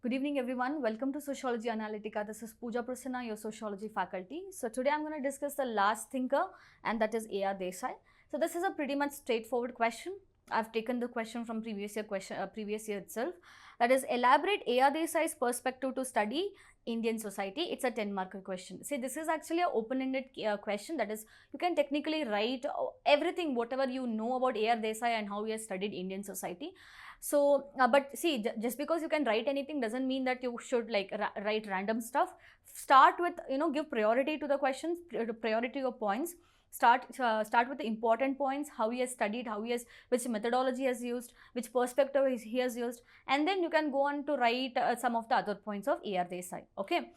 Good evening, everyone. Welcome to Sociology Analytica. This is Pooja, Prasanna, your sociology faculty. So today I'm going to discuss the last thinker, and that is A R Desai. So this is a pretty much straightforward question. I've taken the question from previous year itself. That is, elaborate A R Desai's perspective to study Indian society. It's a 10-marker question. See, this is actually an open-ended question. That is, you can technically write everything, whatever you know about A R Desai and how he has studied Indian society. So, but see, just because you can write anything doesn't mean that you should like write random stuff. Start with, give priority to the questions, priority your points. Start with the important points, how he has studied, which methodology he has used, which perspective he has used, and then you can go on to write some of the other points of A R Desai. Okay,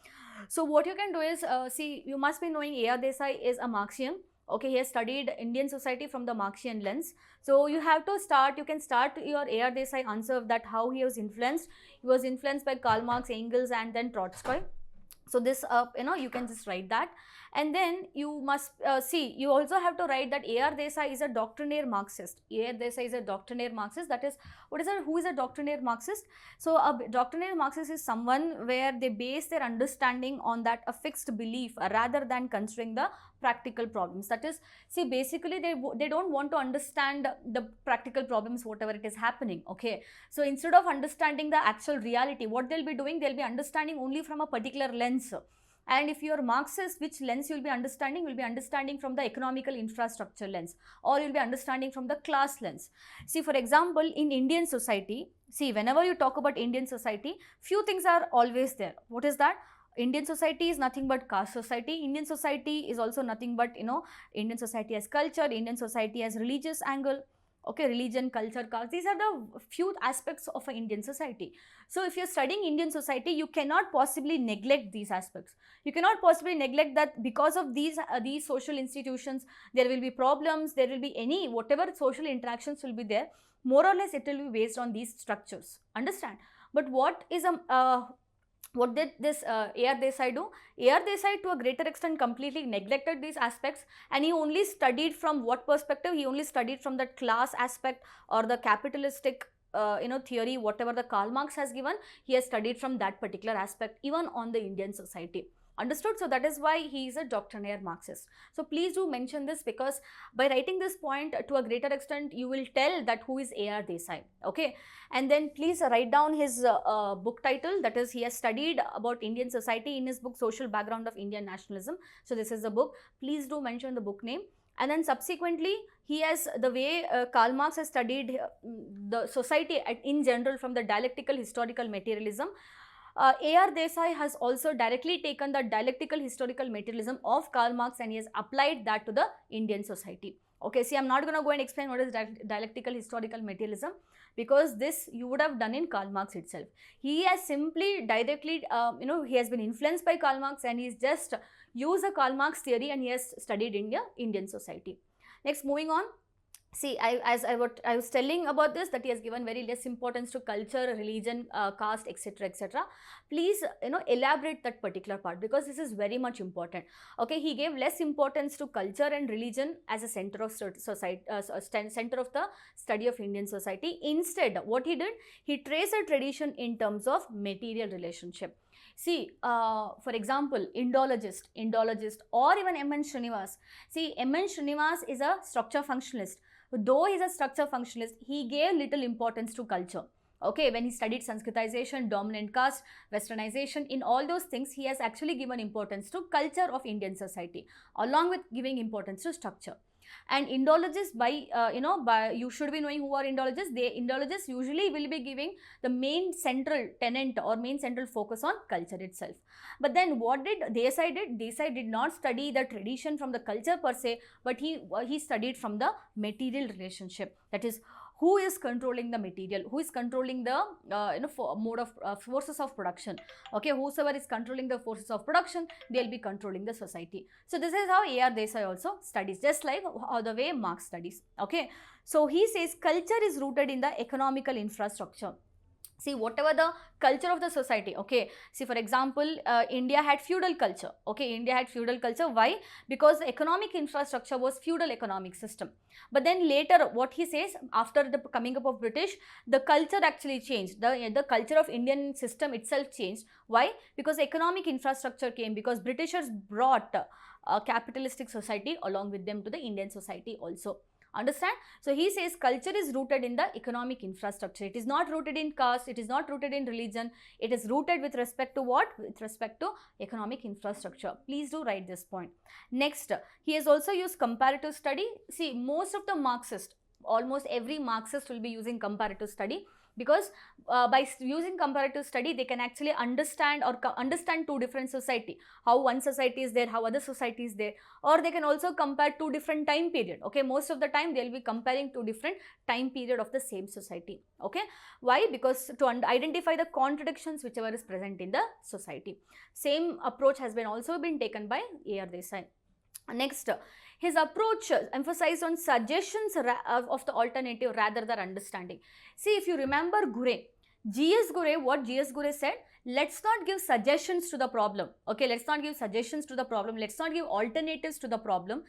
so what you can do is, see, you must be knowing A R Desai is a Marxian. Okay, he has studied Indian society from the Marxian lens. So you have to start, you can start your A R Desai answer of that, how he was influenced. He was influenced by Karl Marx, Engels, and then Trotsky. So this, you can just write that. And then you must see, you also have to write that A R Desai is a doctrinaire Marxist. A R Desai is a doctrinaire Marxist. That is, who is a doctrinaire Marxist? So a doctrinaire Marxist is someone where they base their understanding on that a fixed belief rather than considering the practical problems. That is, see, basically they don't want to understand the practical problems, whatever it is happening. Okay, so instead of understanding the actual reality, what they'll be doing, they'll be understanding only from a particular lens. And if you're Marxist, which lens you'll be understanding? You'll be understanding from the economical infrastructure lens, or you'll be understanding from the class lens. See, for example, in Indian society, see, whenever you talk about Indian society, few things are always there. What is that? Indian society is nothing but caste society. Indian society is also nothing but, Indian society has culture, Indian society has religious angle. Okay, religion, culture, caste, these are the few aspects of an Indian society. So if you're studying Indian society, you cannot possibly neglect these aspects. You cannot possibly neglect that because of these social institutions, there will be problems, there will be whatever social interactions will be there, more or less it will be based on these structures. Understand? But what did this A R Desai do? A R Desai to a greater extent completely neglected these aspects, and he only studied from what perspective? He only studied from the class aspect or the capitalistic theory, whatever the Karl Marx has given. He has studied from that particular aspect even on the Indian society. Understood? So that is why he is a doctrinaire Marxist. So please do mention this, because by writing this point to a greater extent, you will tell that who is A R Desai. Okay, and then please write down his book title. That is, he has studied about Indian society in his book Social Background of Indian Nationalism. So this is the book. Please do mention the book name. And then subsequently, he has, the way Karl Marx has studied the society in general from the dialectical historical materialism, A R Desai has also directly taken the dialectical historical materialism of Karl Marx and he has applied that to the Indian society. Okay, see, I'm not going to go and explain what is dialectical historical materialism, because this you would have done in Karl Marx itself. He has simply directly, he has been influenced by Karl Marx and he's just used the Karl Marx theory and he has studied Indian society. Next, moving on. See, as I was telling about this, that he has given very less importance to culture, religion, caste, etc., etc. Please, elaborate that particular part, because this is very much important. Okay, he gave less importance to culture and religion as a center of society, center of the study of Indian society. Instead, what he did, he traced a tradition in terms of material relationship. See, for example, Indologist, or even M.N. Srinivas. See, M.N. Srinivas is a structure functionalist. Though he is a structure functionalist, he gave little importance to culture. Okay, when he studied Sanskritization, dominant caste, westernization, in all those things, he has actually given importance to culture of Indian society, along with giving importance to structure. And Indologists, you should be knowing who are Indologists. Indologists usually will be giving the main central tenet or main central focus on culture itself. But then what did Desai did? Desai did not study the tradition from the culture per se, but he studied from the material relationship. That is, who is controlling the material, who is controlling the mode of forces of production. Okay, whosoever is controlling the forces of production, they'll be controlling the society. So this is how A R Desai also studies, just like how the way Marx studies. Okay, so he says culture is rooted in the economical infrastructure. See, whatever the culture of the society, okay, see for example, India had feudal culture, okay, India had feudal culture. Why? Because the economic infrastructure was feudal economic system. But then later what he says, after the coming up of British, the culture actually changed, the culture of Indian system itself changed. Why? Because economic infrastructure came, because Britishers brought a capitalistic society along with them to the Indian society also. Understand? So he says culture is rooted in the economic infrastructure. It is not rooted in caste, it is not rooted in religion, it is rooted with respect to what? With respect to economic infrastructure. Please do write this point. Next, he has also used comparative study. See, most of the Marxists, almost every Marxist will be using comparative study, because by using comparative study they can actually understand or understand two different society, how one society is there, how other society is there, or they can also compare two different time period. Okay, most of the time they will be comparing two different time period of the same society. Okay, why? Because to identify the contradictions whichever is present in the society. Same approach has been also been taken by A R Desai. Next, his approach emphasized on suggestions of the alternative rather than understanding. See, if you remember G.S. Gure, what G.S. Gure said, let's not give suggestions to the problem. Okay, let's not give suggestions to the problem. Let's not give alternatives to the problem.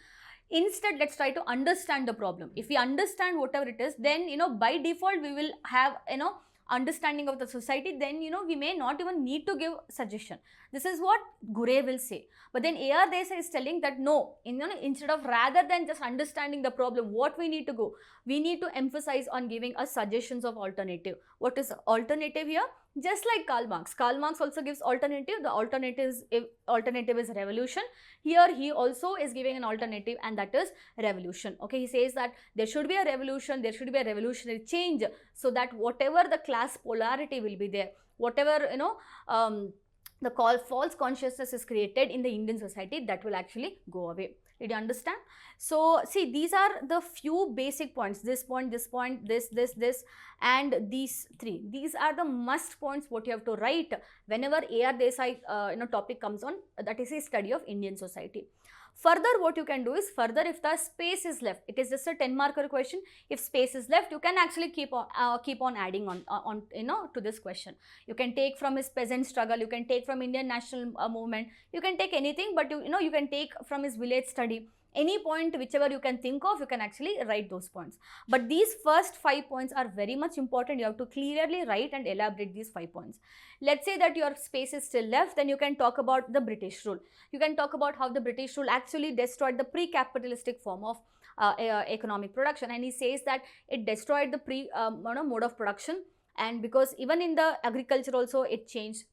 Instead, let's try to understand the problem. If we understand whatever it is, then, by default, we will have, understanding of the society. Then, we may not even need to give suggestion. This is what Gure will say. But then A R Desai is telling that no, instead of, rather than just understanding the problem, what we need to go, we need to emphasize on giving us suggestions of alternative. What is alternative here? Just like Karl Marx. Karl Marx also gives alternative. The alternative is revolution. Here he also is giving an alternative, and that is revolution. Okay, he says that there should be a revolution, there should be a revolutionary change, so that whatever the class polarity will be there, whatever the false consciousness is created in the Indian society, that will actually go away. Did you understand? So, see, these are the few basic points. This point, this point, this, and these three. These are the must points what you have to write whenever A R Desai topic comes on, that is a study of Indian society. Further, what you can do is, further, if the space is left, it is just a 10-marker question. If space is left, you can actually keep on adding on to this question. You can take from his peasant struggle, you can take from Indian national movement, you can take anything, but you can take from his village study. Any point whichever you can think of, you can actually write those points. But these first 5 points are very much important. You have to clearly write and elaborate these 5 points. Let's say that your space is still left, then you can talk about the British rule. You can talk about how the British rule actually destroyed the pre-capitalistic form of economic production, and he says that it destroyed the mode of production, and because even in the agriculture also it changed,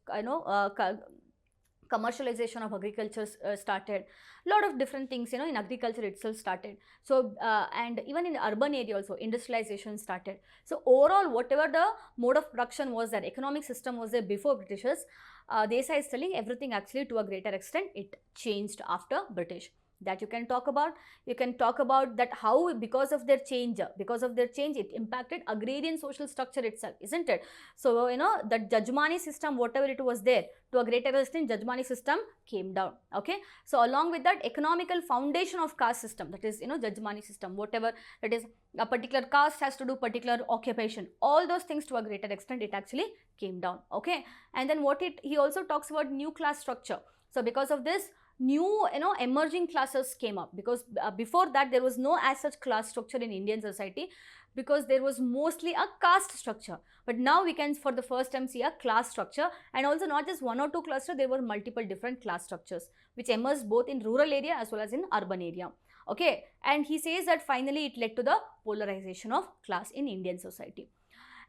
commercialization of agriculture started. Lot of different things, in agriculture itself started. So, and even in the urban area also, industrialization started. So, overall, whatever the mode of production was there, economic system was there before Britishers, Desai is telling everything actually to a greater extent, it changed after British. That you can talk about. You can talk about that how because of their change, it impacted agrarian social structure itself, isn't it? So, the Jajmani system, whatever it was there, to a greater extent, Jajmani system came down. Okay. So, along with that, economical foundation of caste system, that is, Jajmani system, whatever that is, a particular caste has to do particular occupation. All those things to a greater extent, it actually came down. Okay. And then he also talks about new class structure. So, because of this, new emerging classes came up, because before that there was no as such class structure in Indian society, because there was mostly a caste structure. But now we can for the first time see a class structure, and also not just one or two clusters, there were multiple different class structures which emerged both in rural area as well as in urban area. Okay, and he says that finally it led to the polarization of class in Indian society.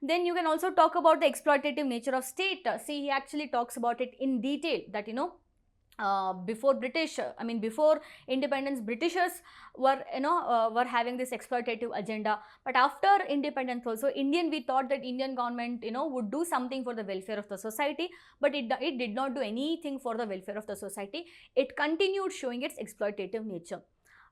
Then you can also talk about the exploitative nature of state. See, he actually talks about it in detail, that before before independence, Britishers were were having this exploitative agenda, but after independence also, we thought that Indian government would do something for the welfare of the society, but it did not do anything for the welfare of the society. It continued showing its exploitative nature.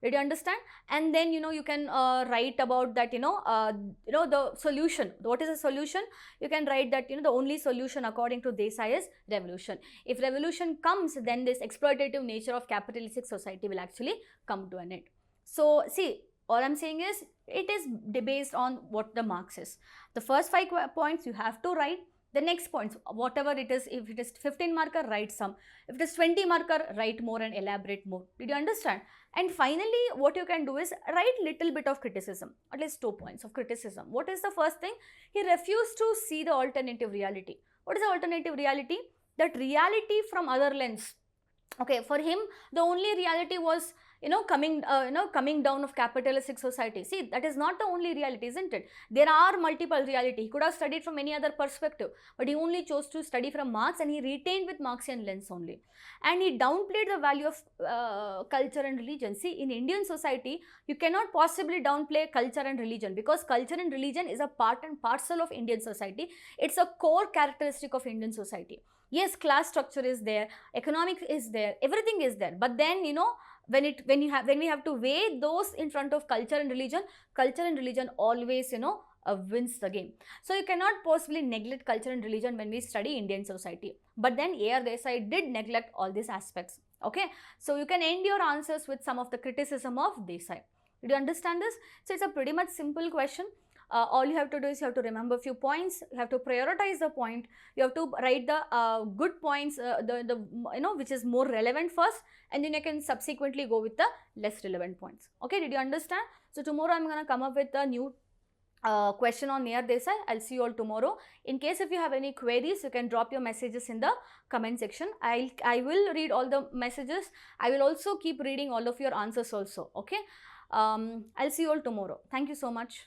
Did you understand? And then you can write about that the solution. What is the solution? You can write that the only solution according to Desai is revolution. If revolution comes, then this exploitative nature of capitalistic society will actually come to an end. So see, All I'm saying is it is based on what the marks is. The first 5 points you have to write. The next points, whatever it is, if it is 15 marker, write some. If it is 20 marker, write more and elaborate more. Did you understand? And finally, what you can do is write little bit of criticism, at least 2 points of criticism. What is the first thing? He refused to see the alternative reality. What is the alternative reality? That reality from other lens. Okay, for him, the only reality was, coming down of capitalistic society. See, that is not the only reality, isn't it? There are multiple reality. He could have studied from any other perspective, but he only chose to study from Marx, and he retained with Marxian lens only. And he downplayed the value of culture and religion. See, in Indian society, you cannot possibly downplay culture and religion, because culture and religion is a part and parcel of Indian society. It's a core characteristic of Indian society. Yes, class structure is there, economics is there, everything is there. But then, when we have to weigh those in front of culture and religion always, wins the game. So you cannot possibly neglect culture and religion when we study Indian society. But then A R Desai did neglect all these aspects. Okay, so you can end your answers with some of the criticism of Desai. Did you understand this? So it's a pretty much simple question. All you have to do is you have to remember a few points. You have to prioritize the point. You have to write the good points, which is more relevant first, and then you can subsequently go with the less relevant points. Okay, did you understand? So tomorrow I'm gonna come up with a new question on A R Desai. I'll see you all tomorrow. In case if you have any queries, you can drop your messages in the comment section. I will read all the messages. I will also keep reading all of your answers also. Okay. I'll see you all tomorrow. Thank you so much.